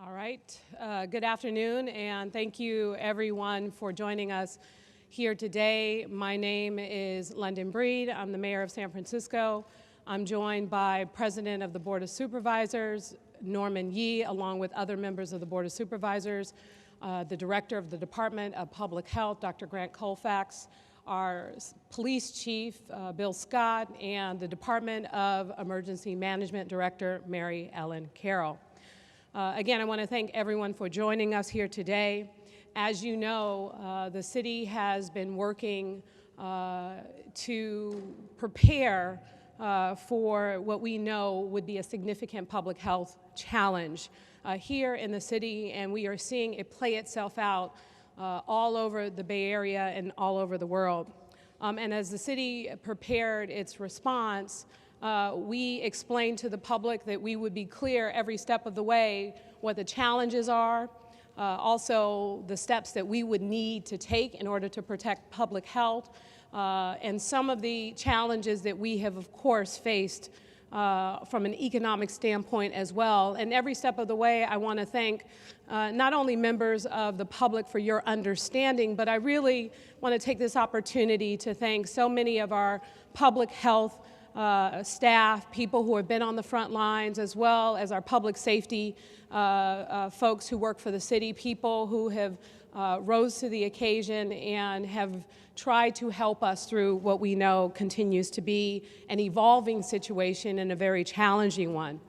All right, good afternoon, and thank you everyone for joining us here today. My name is London Breed. I'm the mayor of San Francisco. I'm joined by President of the Board of Supervisors, Norman Yee, along with other members of the Board of Supervisors, the Director of the Department of Public Health, Dr. Grant Colfax, our Police Chief, Bill Scott, and the Department of Emergency Management Director, Mary Ellen Carroll. Again, I want to thank everyone for joining us here today. As you know, the city has been working to prepare for what we know would be a significant public health challenge here in the city, and we are seeing it play itself out all over the Bay Area and all over the world. And as the city prepared its response, we explained to the public that we would be clear every step of the way what the challenges are, also the steps that we would need to take in order to protect public health, and some of the challenges that we have, of course, faced from an economic standpoint as well. And every step of the way, I want to thank not only members of the public for your understanding, but I really want to take this opportunity to thank so many of our public health staff, people who have been on the front lines, as well as our public safety folks who work for the city, people who have rose to the occasion and have tried to help us through what we know continues to be an evolving situation and a very challenging one.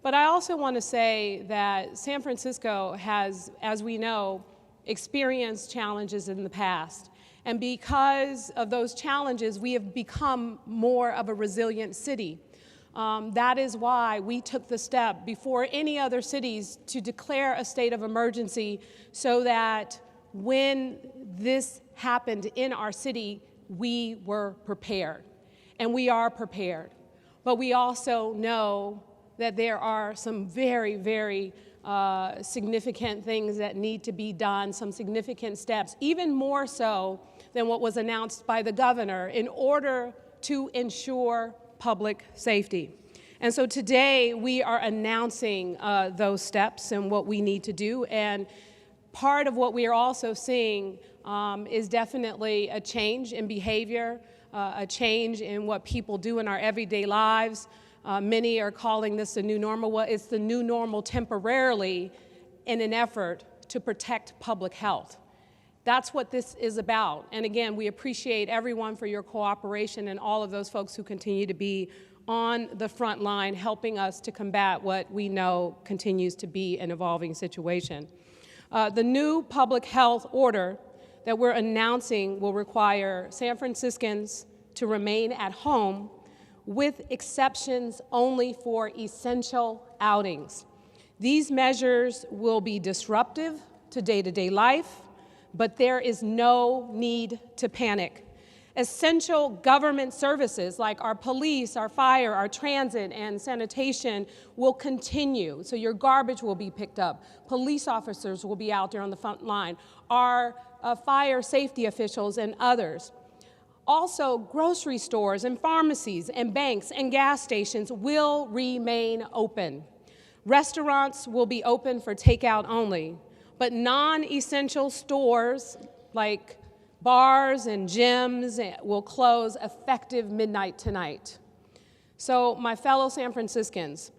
But I also want to say that San Francisco has, as we know, experienced challenges in the past. And because of those challenges, we have become more of a resilient city. That is why we took the step before any other cities to declare a state of emergency so that when this happened in our city, we were prepared. And we are prepared. But we also know that there are some very, very significant things that need to be done, some significant steps, even more so than what was announced by the governor in order to ensure public safety. And so today we are announcing those steps and what we need to do. And part of what we are also seeing is definitely a change in behavior, a change in what people do in our everyday lives. Many are calling this the new normal. Well, it's the new normal temporarily in an effort to protect public health. That's what this is about. And again, we appreciate everyone for your cooperation and all of those folks who continue to be on the front line helping us to combat what we know continues to be an evolving situation. The new public health order that we're announcing will require San Franciscans to remain at home with exceptions only for essential outings. These measures will be disruptive to day-to-day life, but there is no need to panic. Essential government services like our police, our fire, our transit, and sanitation will continue. So your garbage will be picked up. Police officers will be out there on the front line. Our fire safety officials and others. Also, grocery stores and pharmacies and banks and gas stations will remain open. Restaurants will be open for takeout only, but non-essential stores like bars and gyms will close effective midnight tonight. So, my fellow San Franciscans,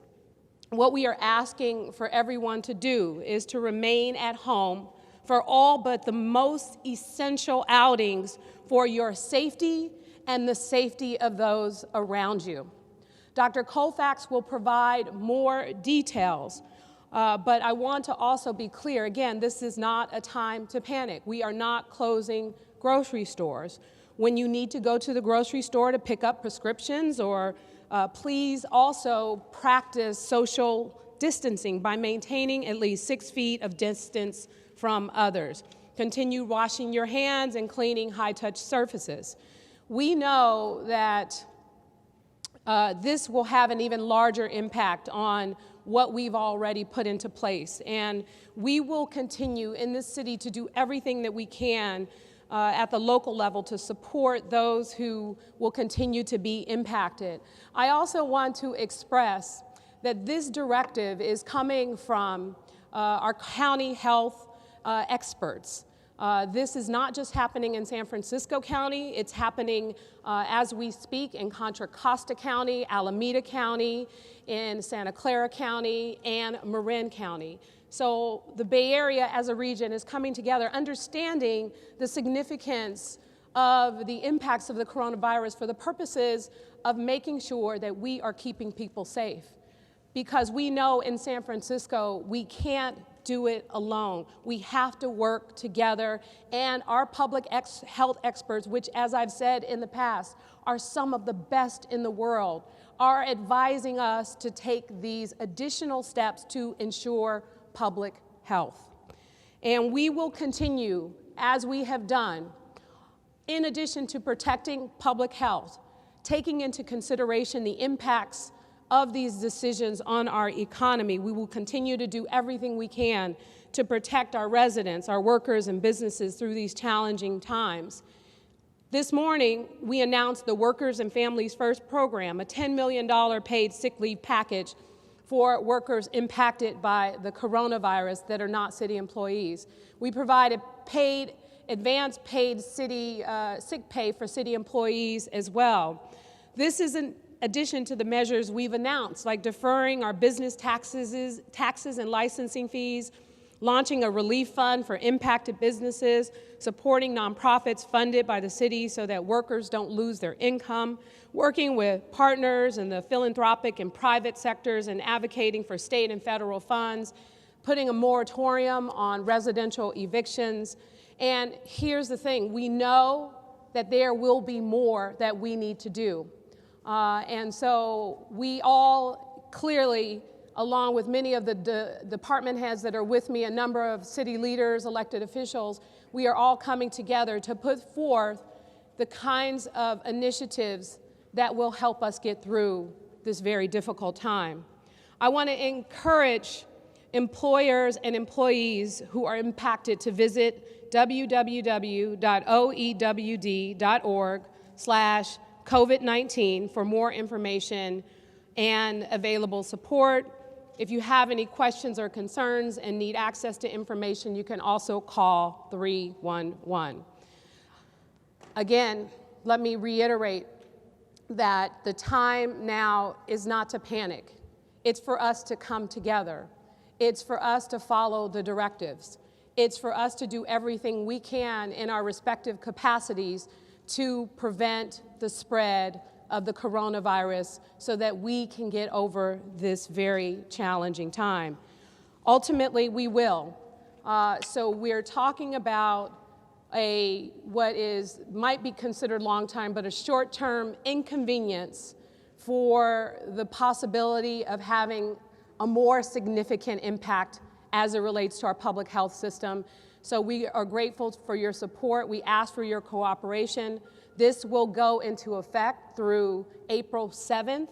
what we are asking for everyone to do is to remain at home for all but the most essential outings for your safety and the safety of those around you. Dr. Colfax will provide more details, but I want to also be clear, again, this is not a time to panic. We are not closing grocery stores. When you need to go to the grocery store to pick up prescriptions, or please also practice social distancing by maintaining at least 6 feet of distance from others. Continue washing your hands and cleaning high-touch surfaces. We know that this will have an even larger impact on what we've already put into place. And we will continue in this city to do everything that we can at the local level to support those who will continue to be impacted. I also want to express that this directive is coming from our county health experts. This is not just happening in San Francisco County, it's happening as we speak in Contra Costa County, Alameda County, in Santa Clara County, and Marin County. So the Bay Area as a region is coming together, understanding the significance of the impacts of the coronavirus for the purposes of making sure that we are keeping people safe. Because we know in San Francisco, we can't do it alone. We have to work together, and our public health experts, which, as I've said in the past, are some of the best in the world, are advising us to take these additional steps to ensure public health. And we will continue, as we have done, in addition to protecting public health, taking into consideration the impacts of these decisions on our economy. We will continue to do everything we can to protect our residents, our workers, and businesses through these challenging times. This morning, we announced the Workers and Families First program, a $10 million paid sick leave package for workers impacted by the coronavirus that are not city employees. We provided advanced paid city sick pay for city employees as well. This is in addition to the measures we've announced, like deferring our business taxes and licensing fees, launching a relief fund for impacted businesses, supporting nonprofits funded by the city so that workers don't lose their income, working with partners in the philanthropic and private sectors and advocating for state and federal funds, putting a moratorium on residential evictions. And here's the thing, we know that there will be more that we need to do. And so we all clearly, along with many of the department heads that are with me, a number of city leaders, elected officials, we are all coming together to put forth the kinds of initiatives that will help us get through this very difficult time. I want to encourage employers and employees who are impacted to visit www.oewd.org/COVID-19 for more information and available support. If you have any questions or concerns and need access to information, you can also call 311. Again, let me reiterate that the time now is not to panic. It's for us to come together. It's for us to follow the directives. It's for us to do everything we can in our respective capacities to prevent the spread of the coronavirus so that we can get over this very challenging time. Ultimately, we will. So we're talking about what might be considered long time, but a short-term inconvenience for the possibility of having a more significant impact as it relates to our public health system. So we are grateful for your support. We ask for your cooperation. This will go into effect through April 7th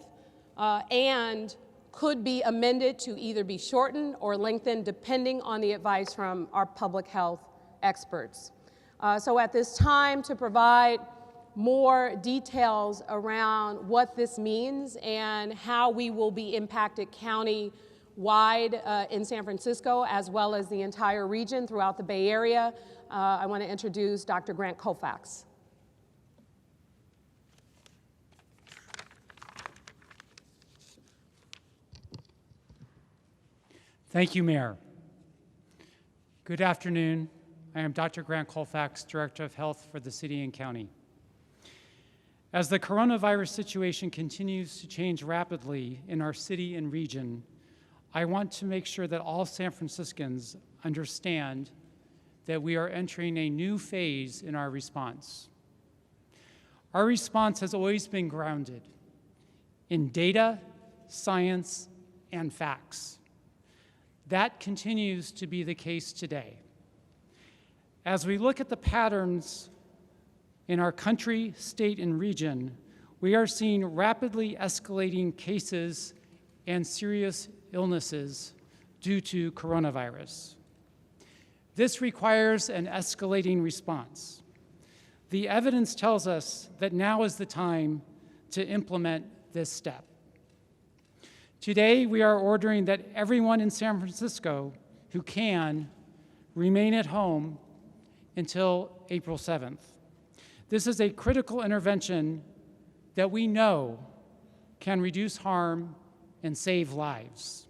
and could be amended to either be shortened or lengthened depending on the advice from our public health experts. So at this time, to provide more details around what this means and how we will be impacted county-wide in San Francisco, as well as the entire region throughout the Bay Area, I want to introduce Dr. Grant Colfax. Thank you, Mayor. Good afternoon. I am Dr. Grant Colfax, Director of Health for the City and County. As the coronavirus situation continues to change rapidly in our city and region, I want to make sure that all San Franciscans understand that we are entering a new phase in our response. Our response has always been grounded in data, science, and facts. That continues to be the case today. As we look at the patterns in our country, state, and region, we are seeing rapidly escalating cases and serious illnesses due to coronavirus. This requires an escalating response. The evidence tells us that now is the time to implement this step. Today, we are ordering that everyone in San Francisco who can remain at home until April 7th. This is a critical intervention that we know can reduce harm and save lives.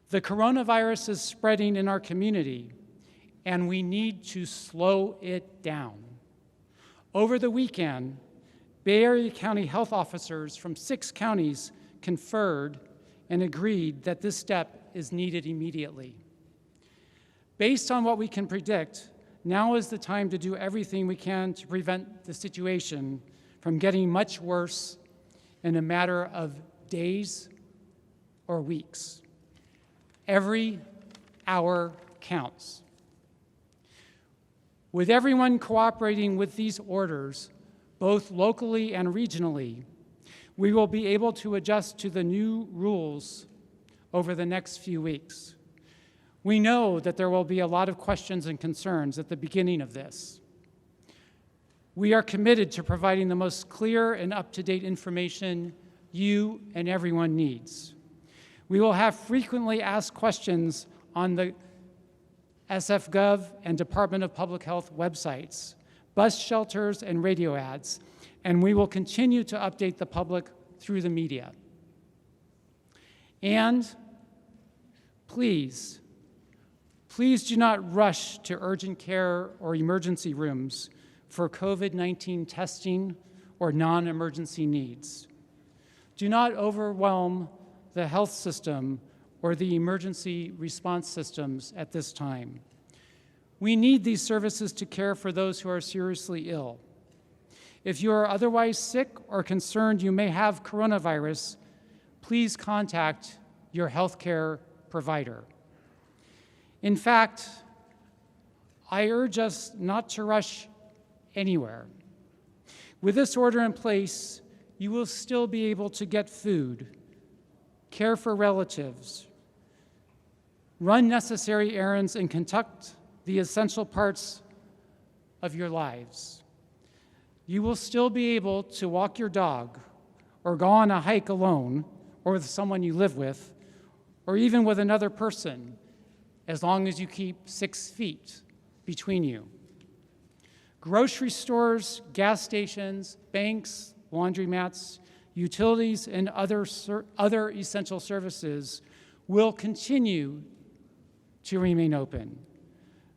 The coronavirus is spreading in our community, and we need to slow it down. Over the weekend, Bay Area County health officers from 6 counties conferred and agreed that this step is needed immediately. Based on what we can predict, now is the time to do everything we can to prevent the situation from getting much worse in a matter of days or weeks. Every hour counts. With everyone cooperating with these orders, both locally and regionally, we will be able to adjust to the new rules over the next few weeks. We know that there will be a lot of questions and concerns at the beginning of this. We are committed to providing the most clear and up-to-date information you and everyone needs. We will have frequently asked questions on the SF.gov and Department of Public Health websites, bus shelters, and radio ads, and we will continue to update the public through the media. And please do not rush to urgent care or emergency rooms for COVID-19 testing or non-emergency needs. Do not overwhelm the health system or the emergency response systems at this time. We need these services to care for those who are seriously ill. If you are otherwise sick or concerned you may have coronavirus, please contact your healthcare provider. In fact, I urge us not to rush anywhere. With this order in place, you will still be able to get food, care for relatives, run necessary errands, and conduct the essential parts of your lives. You will still be able to walk your dog or go on a hike alone or with someone you live with, or even with another person, as long as you keep 6 feet between you. Grocery stores, gas stations, banks, laundromats, utilities, and other essential services will continue to remain open.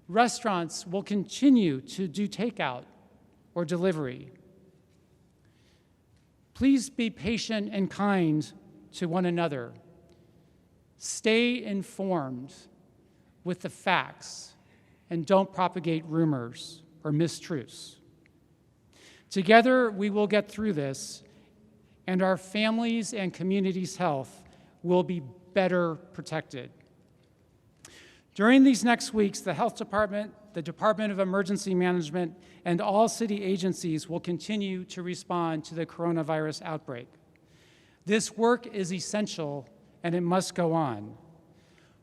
Restaurants will continue to do takeout or delivery. Please be patient and kind to one another. Stay informed with the facts and don't propagate rumors or mistruths. Together, we will get through this, and our families' and communities' health will be better protected. During these next weeks, the Health Department, the Department of Emergency Management, and all city agencies will continue to respond to the coronavirus outbreak. This work is essential, and it must go on.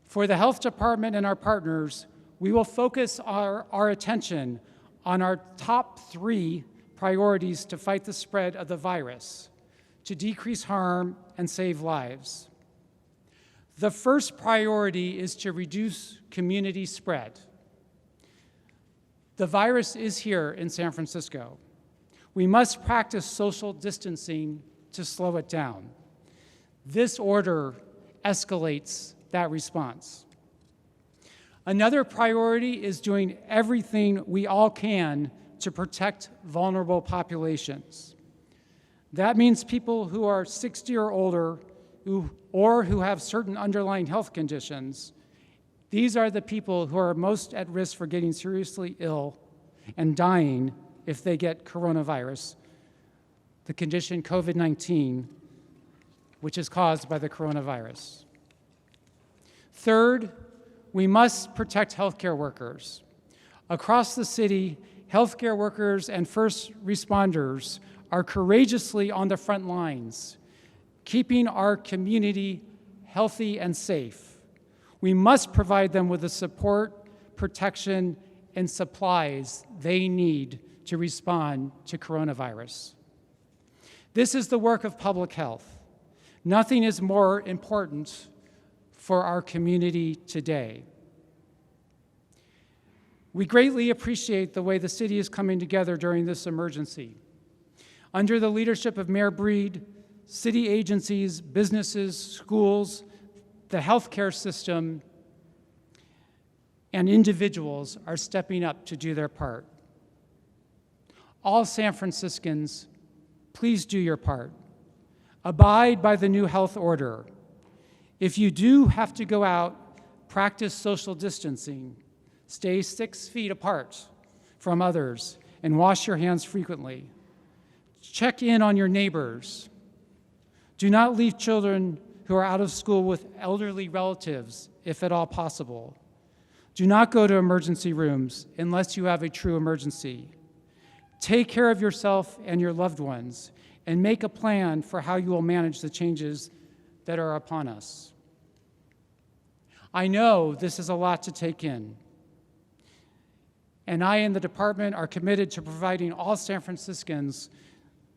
For the Health Department and our partners, we will focus our attention on our top 3 priorities to fight the spread of the virus, to decrease harm and save lives. The first priority is to reduce community spread. The virus is here in San Francisco. We must practice social distancing to slow it down. This order escalates that response. Another priority is doing everything we all can to protect vulnerable populations. That means people who are 60 or older or who have certain underlying health conditions. These are the people who are most at risk for getting seriously ill and dying if they get coronavirus, the condition COVID-19, which is caused by the coronavirus. Third, we must protect healthcare workers. Across the city, healthcare workers and first responders are courageously on the front lines, keeping our community healthy and safe. We must provide them with the support, protection, and supplies they need to respond to coronavirus. This is the work of public health. Nothing is more important for our community today. We greatly appreciate the way the city is coming together during this emergency. Under the leadership of Mayor Breed, city agencies, businesses, schools, the healthcare system, and individuals are stepping up to do their part. All San Franciscans, please do your part. Abide by the new health order. If you do have to go out, practice social distancing. Stay 6 feet apart from others and wash your hands frequently. Check in on your neighbors. Do not leave children who are out of school with elderly relatives, if at all possible. Do not go to emergency rooms unless you have a true emergency. Take care of yourself and your loved ones, and make a plan for how you will manage the changes that are upon us. I know this is a lot to take in, and I and the department are committed to providing all San Franciscans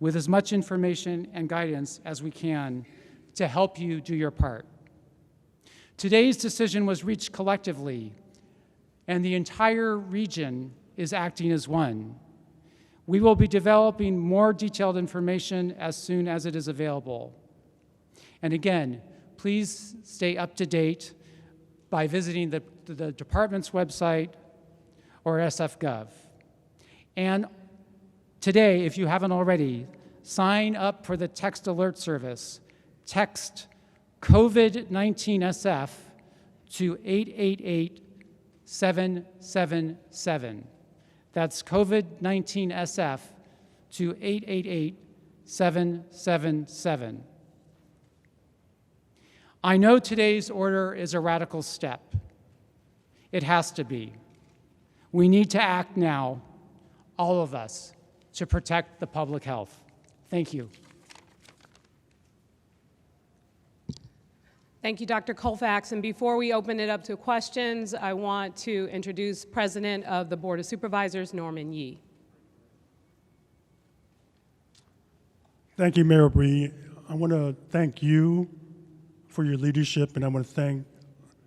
with as much information and guidance as we can to help you do your part. Today's decision was reached collectively, and the entire region is acting as one. We will be developing more detailed information as soon as it is available. And again, please stay up to date by visiting the department's website or SF.gov. And today, if you haven't already, sign up for the text alert service. Text COVID-19 SF to 888-777. That's COVID-19 SF to 888-777. I know today's order is a radical step. It has to be. We need to act now, all of us, to protect the public health. Thank you. Thank you, Dr. Colfax. And before we open it up to questions, I want to introduce President of the Board of Supervisors, Norman Yee. Thank you, Mayor Bree. I want to thank you for your leadership, and I want to thank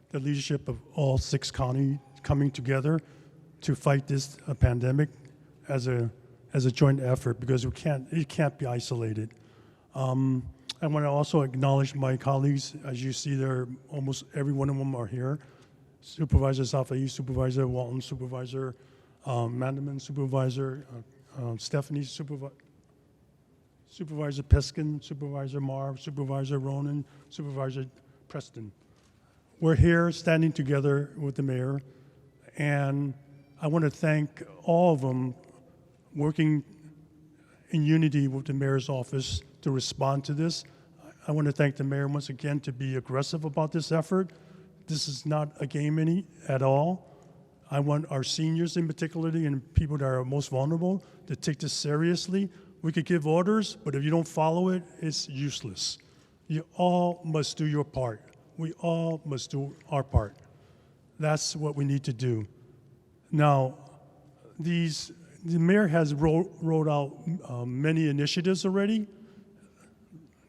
the leadership of all 6 counties coming together to fight this pandemic as a joint effort, because it can't be isolated. I want to also acknowledge my colleagues. As you see there, almost every one of them are here. Supervisor Safai, Supervisor Walton, Supervisor Mandelman, Supervisor Stephanie, Supervisor Peskin, Supervisor Marv, Supervisor Ronan, Supervisor Preston. We're here standing together with the mayor, and I want to thank all of them working in unity with the mayor's office to respond to this. I want to thank the mayor once again to be aggressive about this effort. This is not a game at all. I want our seniors in particular and people that are most vulnerable to take this seriously. We could give orders, but if you don't follow it, it's useless. You all must do your part. We all must do our part. That's what we need to do. Now, the mayor has rolled out many initiatives already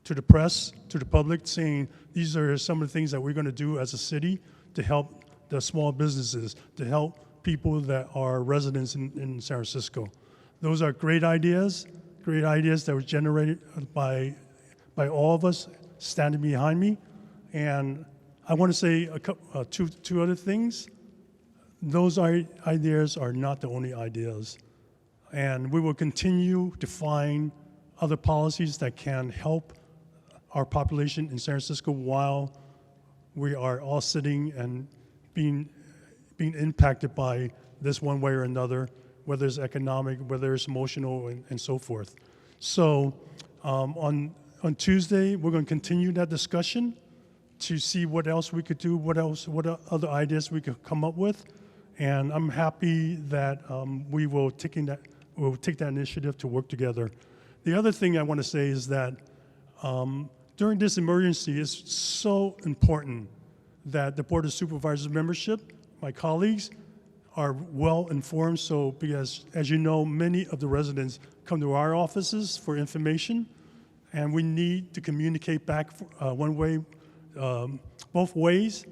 to the press, to the public, saying these are some of the things that we're going to do as a city to help the small businesses, to help people that are residents in San Francisco. Those are great ideas that were generated by all of us standing behind me. And I want to say two other things. Those ideas are not the only ideas. And we will continue to find other policies that can help our population in San Francisco while we are all sitting and being impacted by this one way or another, whether it's economic, whether it's emotional, and so forth. So on Tuesday, we're going to continue that discussion to see what else we could do, what other ideas we could come up with. And I'm happy that we will take that initiative to work together. The other thing I want to say is that during this emergency, it's so important that the Board of Supervisors membership, my colleagues, are well informed. So, because as you know, many of the residents come to our offices for information, and we need to communicate back both ways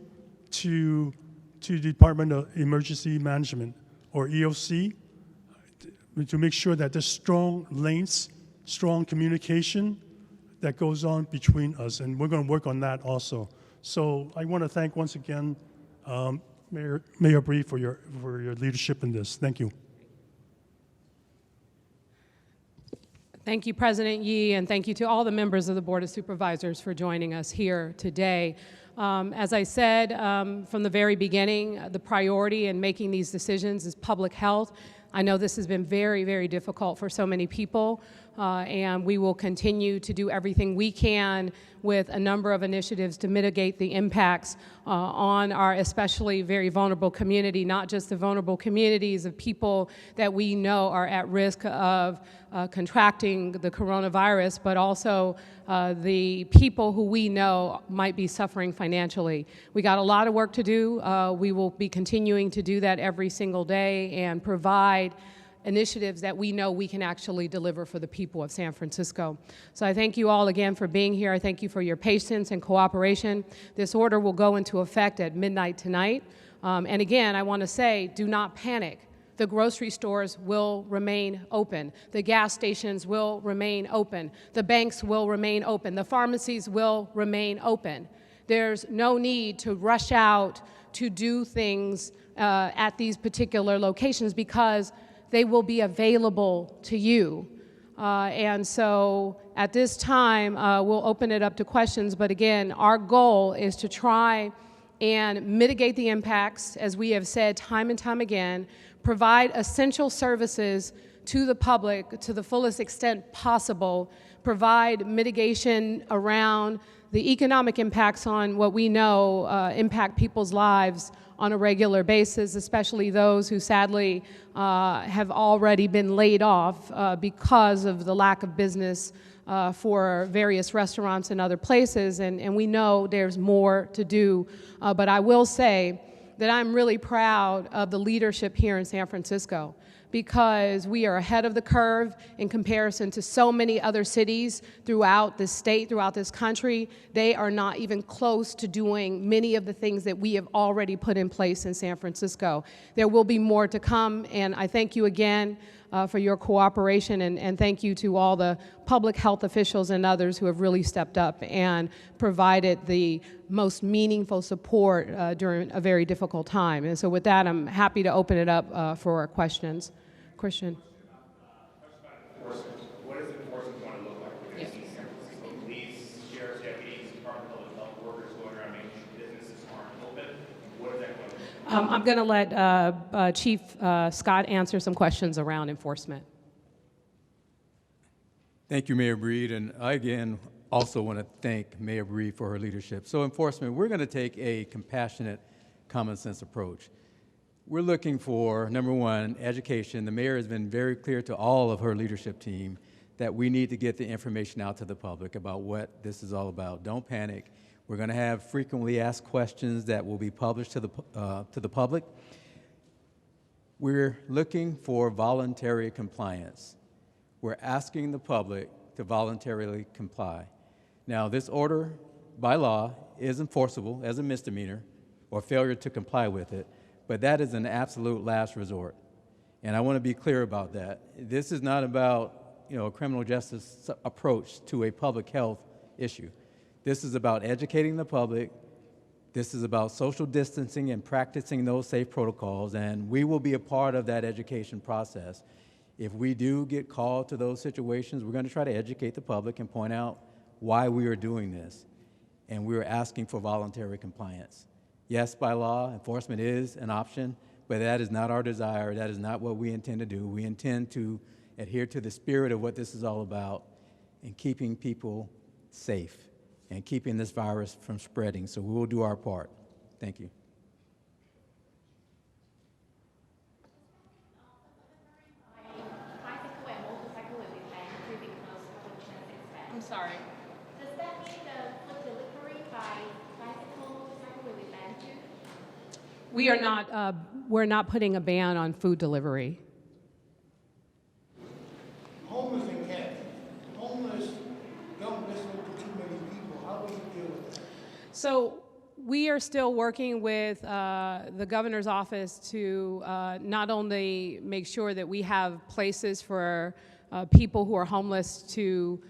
to the Department of Emergency Management. or EOC, to make sure that there's strong links, strong communication that goes on between us, and we're going to work on that also. So I want to thank once again Mayor Bree for your leadership in this. Thank you. Thank you, President Yee, and thank you to all the members of the Board of Supervisors for joining us here today. As I said from the very beginning, the priority in making these decisions is public health. I know this has been very, very difficult for so many people, and we will continue to do everything we can with a number of initiatives to mitigate the impacts on our especially very vulnerable community, not just the vulnerable communities of people that we know are at risk of contracting the coronavirus, but also the people who we know might be suffering financially. We got a lot of work to do. We will be continuing to do that every single day and provide initiatives that we know we can actually deliver for the people of San Francisco. So I thank you all again for being here. I thank you for your patience and cooperation. This order will go into effect at midnight tonight. And again, I want to say, do not panic. The grocery stores will remain open. The gas stations will remain open. The banks will remain open. The pharmacies will remain open. There's no need to rush out to do things at these particular locations because they will be available to you. And so at this time, we'll open it up to questions. But again, our goal is to try and mitigate the impacts, as we have said time and time again, provide essential services to the public to the fullest extent possible, provide mitigation around the economic impacts on what we know impact people's lives on a regular basis, especially those who sadly have already been laid off because of the lack of business for various restaurants and other places, and we know there's more to do. But I will say that I'm really proud of the leadership here in San Francisco, because we are ahead of the curve in comparison to so many other cities throughout the state, throughout this country. They are not even close to doing many of the things that we have already put in place in San Francisco. There will be more to come, and I thank you again for your cooperation, and thank you to all the public health officials and others who have really stepped up and provided the most meaningful support during a very difficult time. And so with that, I'm happy to open it up for questions. Christian. What does enforcement going to look like? We're going to see San Francisco police, sheriff's deputies, Department of Public Health workers going around making sure businesses aren't open. What is that going to look like? I'm going to let Chief Scott answer some questions around enforcement. Thank you, Mayor Breed, and I again also want to thank Mayor Breed for her leadership. So enforcement, we're going to take a compassionate, common sense approach. We're looking for, number one, education. The mayor has been very clear to all of her leadership team that we need to get the information out to the public about what this is all about. Don't panic. We're going to have frequently asked questions that will be published to the public. We're looking for voluntary compliance. We're asking the public to voluntarily comply. Now, this order by law is enforceable as a misdemeanor or failure to comply with it, but that is an absolute last resort. And I want to be clear about that. This is not about, a criminal justice approach to a public health issue. This is about educating the public. This is about social distancing and practicing those safe protocols, and we will be a part of that education process. If we do get called to those situations, we're going to try to educate the public and point out why we are doing this. And we're asking for voluntary compliance. Yes, by law, enforcement is an option, but that is not our desire. That is not what we intend to do. We intend to adhere to the spirit of what this is all about and keeping people safe and keeping this virus from spreading. So we will do our part. Thank you. I'm sorry. Does that mean the food delivery by bicycle will be banned too? We're not putting a ban on food delivery. Homeless and cats. Homeless don't listen to too many people. How do you deal with that? So we are still working with the governor's office to not only make sure that we have places for people who are homeless to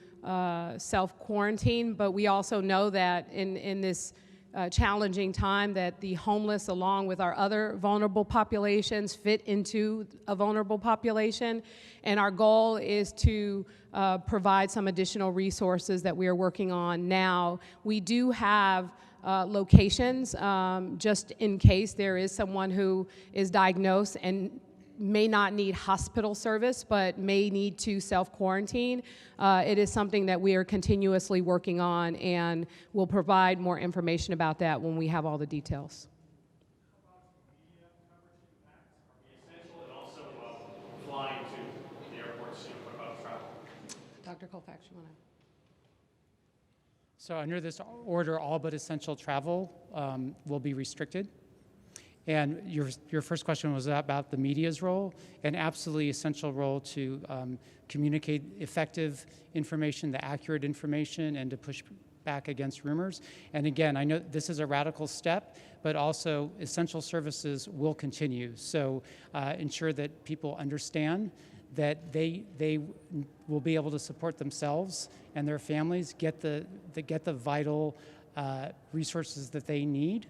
self-quarantine, but we also know that in this challenging time that the homeless, along with our other vulnerable populations, fit into a vulnerable population. And our goal is to provide some additional resources that we are working on now. We do have locations just in case there is someone who is diagnosed and may not need hospital service, but may need to self-quarantine. It is something that we are continuously working on, and we'll provide more information about that when we have all the details. Essential, and also flying to the airports, what about travel? Dr. Colfax, you want to? So under this order, all but essential travel will be restricted. And your first question was about the media's role, an absolutely essential role to communicate effective information, the accurate information, and to push back against rumors. And again, I know this is a radical step, but also essential services will continue. So ensure that people understand that they will be able to support themselves and their families, get the vital resources that they need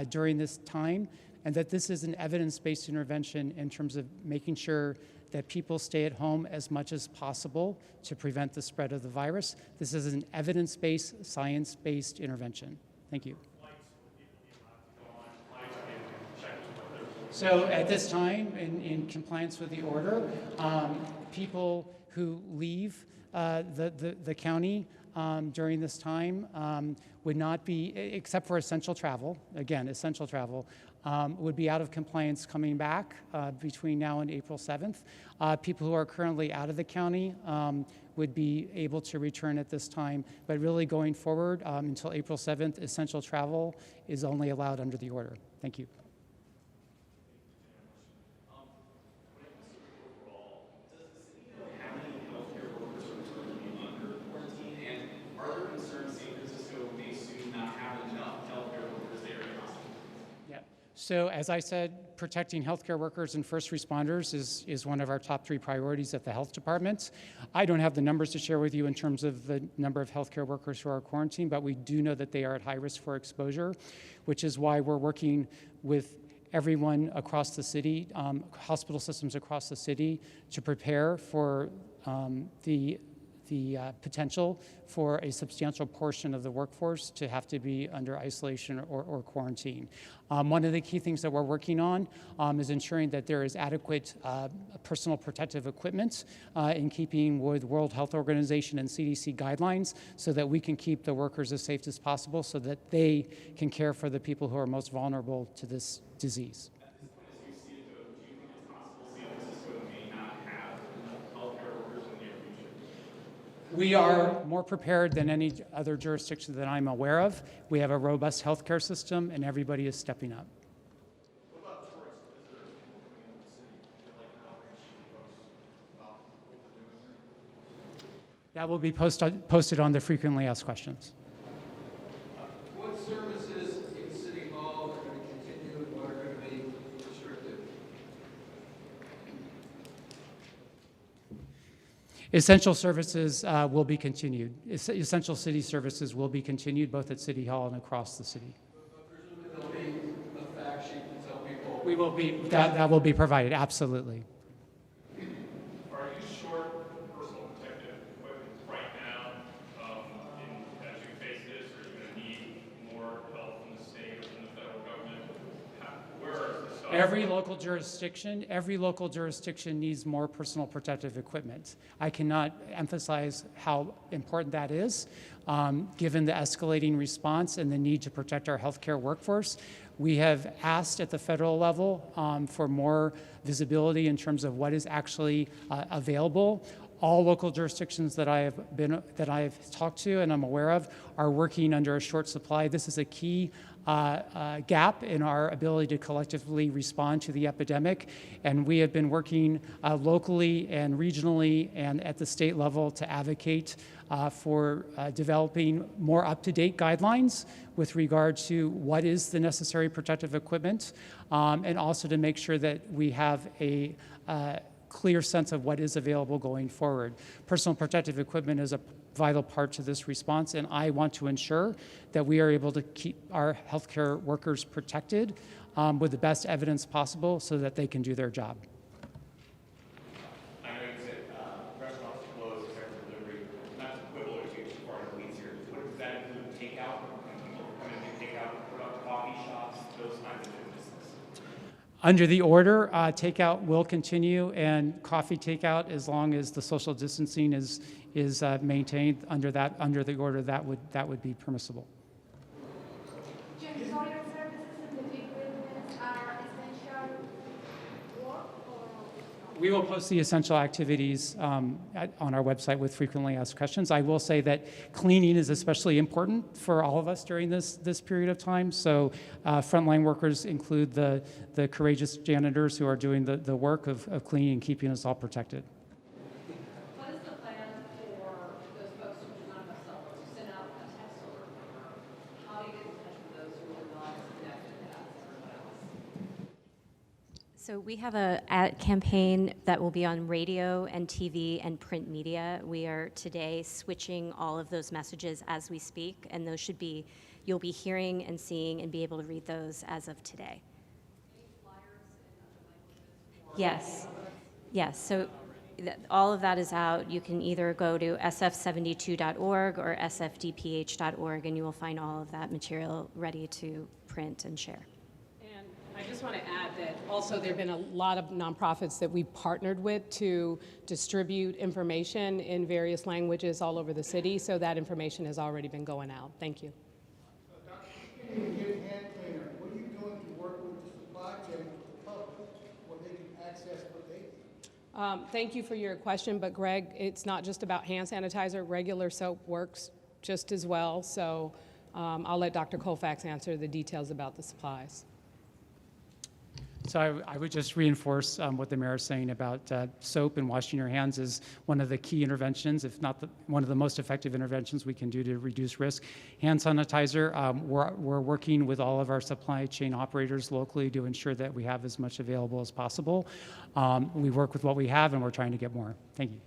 during this time, and that this is an evidence-based intervention in terms of making sure that people stay at home as much as possible to prevent the spread of the virus. This is an evidence-based, science-based intervention. Thank you. So at this time, in compliance with the order, people who leave the county during this time would not be, except for essential travel, again, essential travel, would be out of compliance coming back between now and April 7th. People who are currently out of the county would be able to return at this time, but really going forward until April 7th, essential travel is only allowed under the order. Thank you. So as I said, protecting healthcare workers and first responders is one of our top 3 priorities at the health department. I don't have the numbers to share with you in terms of the number of healthcare workers who are quarantined, but we do know that they are at high risk for exposure, which is why we're working with everyone across the city, hospital systems across the city, to prepare for the potential for a substantial portion of the workforce to have to be under isolation or quarantine. One of the key things that we're working on is ensuring that there is adequate personal protective equipment in keeping with World Health Organization and CDC guidelines, so that we can keep the workers as safe as possible so that they can care for the people who are most vulnerable to this disease. We are more prepared than any other jurisdiction that I'm aware of. We have a robust healthcare system, and everybody is stepping up. What about tourist visitors coming into the city? Like outreach to folks about what they're doing here? That will be posted on the frequently asked questions. What services in City Hall are going to continue and what are going to be restricted? Essential services will be continued. Essential city services will be continued both at City Hall and across the city. But presumably there'll be a fact sheet to tell people. We will be, that will be provided, absolutely. Are you short personal protective equipment right now as you face this? Are you going to need more help from the state or from the federal government? Where is the stuff? Every local jurisdiction needs more personal protective equipment. I cannot emphasize how important that is, given the escalating response and the need to protect our healthcare workforce. We have asked at the federal level for more visibility in terms of what is actually available. all local jurisdictions that I have talked to and I'm aware of are working under a short supply. This is a key gap in our ability to collectively respond to the epidemic, and we have been working locally and regionally and at the state level to advocate for developing more up-to-date guidelines with regard to what is the necessary protective equipment, and also to make sure that we have a clear sense of what is available going forward. Personal protective equipment is a vital part to this response, and I want to ensure that we are able to keep our healthcare workers protected with the best evidence possible so that they can do their job. I know you said restaurants are closed except for delivery. Not to quibble or get too far into the weeds here. What does that include? Takeout? When people come in and take out, put up coffee shops, those kinds of businesses? Under the order, takeout will continue, and coffee takeout, as long as the social distancing is maintained under the order, that would be permissible. Janitorial services and the equipment are essential work or? We will post the essential activities on our website with frequently asked questions. I will say that cleaning is especially important for all of us during this period of time. So frontline workers include the courageous janitors who are doing the work of cleaning and keeping us all protected. What is the plan for those folks who do not have cell phones to send out a text alert? How do you get in touch with those who are not as connected as everyone else? So we have a ad campaign that will be on radio and TV and print media. We are today switching all of those messages as we speak, and those you'll be hearing and seeing and be able to read those as of today. Any flyers in other languages? Yes. Yes. So all of that is out. You can either go to sf72.org or sfdph.org, and you will find all of that material ready to print and share. And I just want to add that also there have been a lot of nonprofits that we've partnered with to distribute information in various languages all over the city, so that information has already been going out. Thank you. Dr. Skinner, you get hand cleaner. What are you doing to work with the supply chain with the public where they can access what they need? Thank you for your question, but Greg, it's not just about hand sanitizer. Regular soap works just as well, so I'll let Dr. Colfax answer the details about the supplies. So I would just reinforce what the mayor is saying about soap and washing your hands is one of the key interventions, if not one of the most effective interventions we can do to reduce risk. Hand sanitizer, we're working with all of our supply chain operators locally to ensure that we have as much available as possible. We work with what we have, and we're trying to get more. Thank you.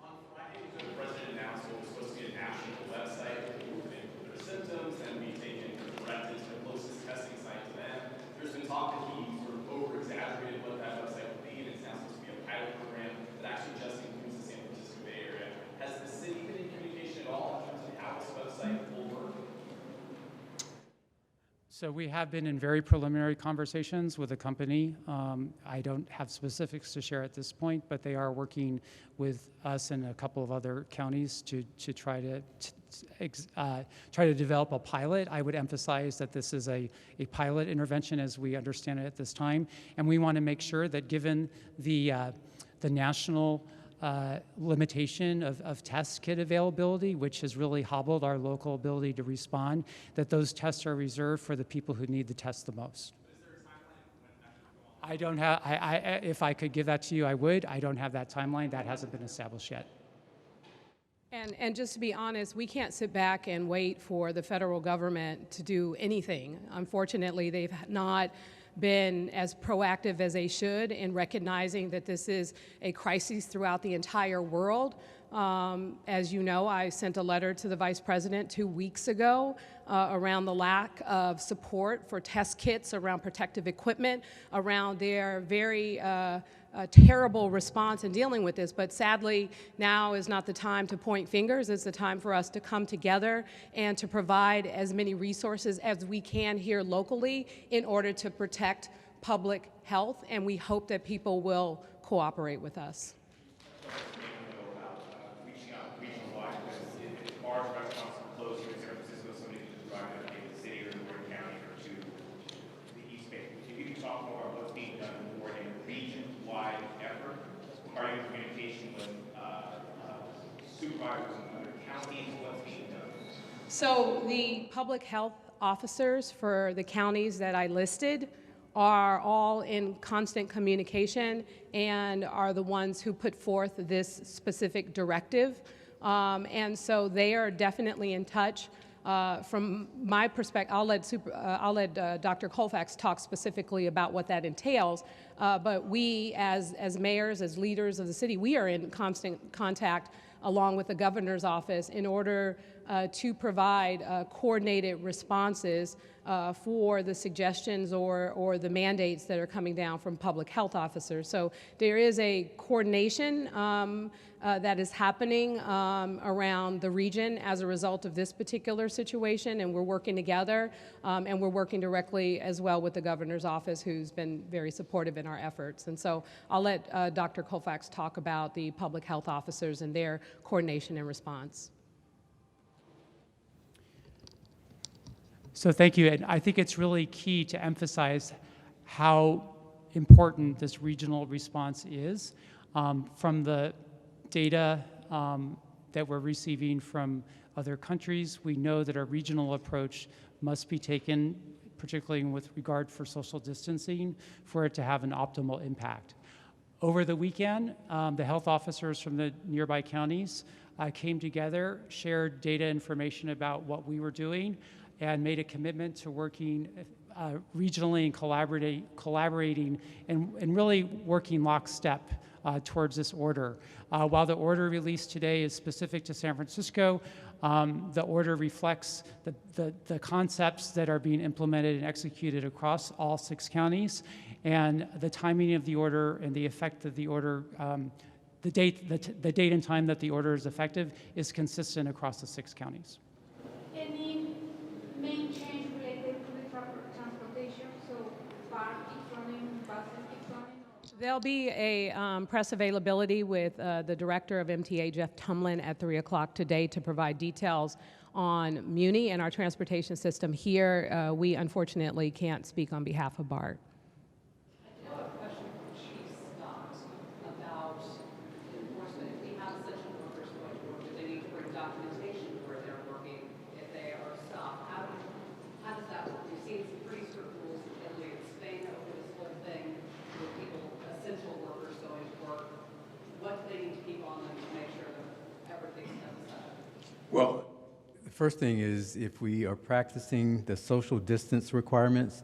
On Friday, the president announced what was supposed to be a national website where people could input their symptoms and be taken directly to the closest testing site to them. There's been talk that he sort of over-exaggerated what that website would be, and it's now supposed to be a pilot program that actually just includes the San Francisco Bay Area. Has the city been in communication at all in terms of how this website will work? So we have been in very preliminary conversations with a company. I don't have specifics to share at this point, but they are working with us and a couple of other counties to try to develop a pilot. I would emphasize that this is a pilot intervention as we understand it at this time, and we want to make sure that given the national limitation of test kit availability, which has really hobbled our local ability to respond, that those tests are reserved for the people who need the test the most. I don't have, if I could give that to you, I would. I don't have that timeline. That hasn't been established yet. And just to be honest, we can't sit back and wait for the federal government to do anything. Unfortunately, they've not been as proactive as they should in recognizing that this is a crisis throughout the entire world. As you know, I sent a letter to the Vice President 2 weeks ago around the lack of support for test kits, around protective equipment, around their very terrible response in dealing with this. But sadly, now is not the time to point fingers. It's the time for us to come together and to provide as many resources as we can here locally in order to protect public health, and we hope that people will cooperate with us. Reaching out region-wide, because if bars, restaurants are closed here in San Francisco, somebody can just drive down to the city or North County or to the East Bay. If you can talk more about what's being done for a region-wide effort, are you in communication with supervisors in other counties? What's being done? So the public health officers for the counties that I listed are all in constant communication and are the ones who put forth this specific directive. And so they are definitely in touch. From my perspective, I'll let Dr. Colfax talk specifically about what that entails. But we, as mayors, as leaders of the city, we are in constant contact along with the governor's office in order to provide coordinated responses for the suggestions or the mandates that are coming down from public health officers. So there is a coordination that is happening around the region as a result of this particular situation, and we're working together, and we're working directly as well with the governor's office, who's been very supportive in our efforts. And so I'll let Dr. Colfax talk about the public health officers and their coordination and response. So thank you, and I think it's really key to emphasize how important this regional response is. From the data that we're receiving from other countries, we know that a regional approach must be taken, particularly with regard for social distancing, for it to have an optimal impact. Over the weekend, the health officers from the nearby counties came together, shared data information about what we were doing, and made a commitment to working regionally and collaborating and really working lockstep towards this order. While the order released today is specific to San Francisco, the order reflects the concepts that are being implemented and executed across all 6 counties, and the timing of the order and the effect of the order, the date and time that the order is effective is consistent across the 6 counties. Any main change related to the transportation? So bar keeps running, buses keep running? There'll be a press availability with the director of MTA, Jeff Tumlin, at 3 o'clock today to provide details on Muni and our transportation system here. We unfortunately can't speak on behalf of BART. I do have a question for Chief Scott about enforcement. If we have essential workers going to work, do they need to bring documentation where they're working if they are stopped? How does that work? We've seen some pretty strict rules in Italy and Spain over this whole thing with people, essential workers going to work. What do they need to keep on them to make sure that everything's done set? Well, the first thing is if we are practicing the social distance requirements,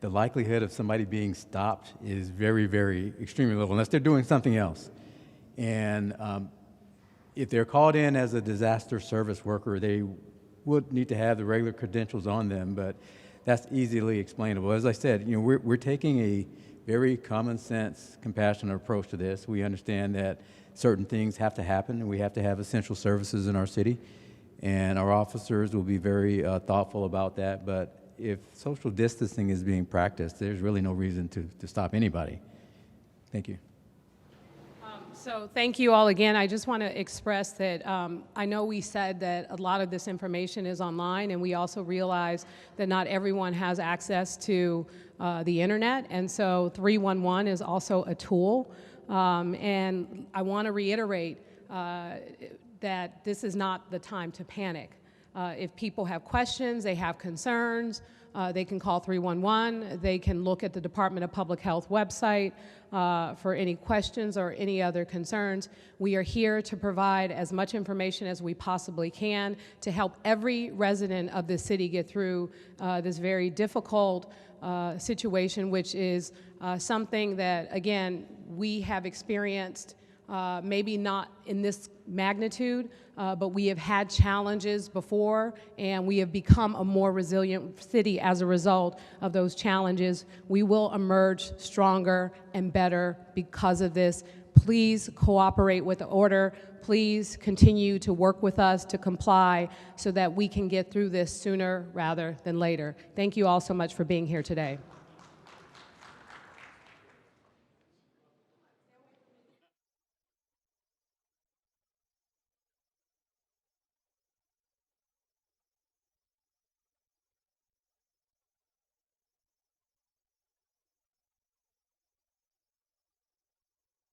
the likelihood of somebody being stopped is very, very extremely low, unless they're doing something else. And if they're called in as a disaster service worker, they would need to have the regular credentials on them, but that's easily explainable. As I said, we're taking a very common sense, compassionate approach to this. We understand that certain things have to happen, and we have to have essential services in our city, and our officers will be very thoughtful about that. But if social distancing is being practiced, there's really no reason to stop anybody. Thank you. So thank you all again. I just want to express that I know we said that a lot of this information is online, and we also realize that not everyone has access to the internet, and so 311 is also a tool. And I want to reiterate that this is not the time to panic. If people have questions, they have concerns, they can call 311. They can look at the Department of Public Health website for any questions or any other concerns. We are here to provide as much information as we possibly can to help every resident of the city get through this very difficult situation, which is something that, again, we have experienced maybe not in this magnitude, but we have had challenges before, and we have become a more resilient city as a result of those challenges. We will emerge stronger and better because of this. Please cooperate with the order. Please continue to work with us to comply so that we can get through this sooner rather than later. Thank you all so much for being here today.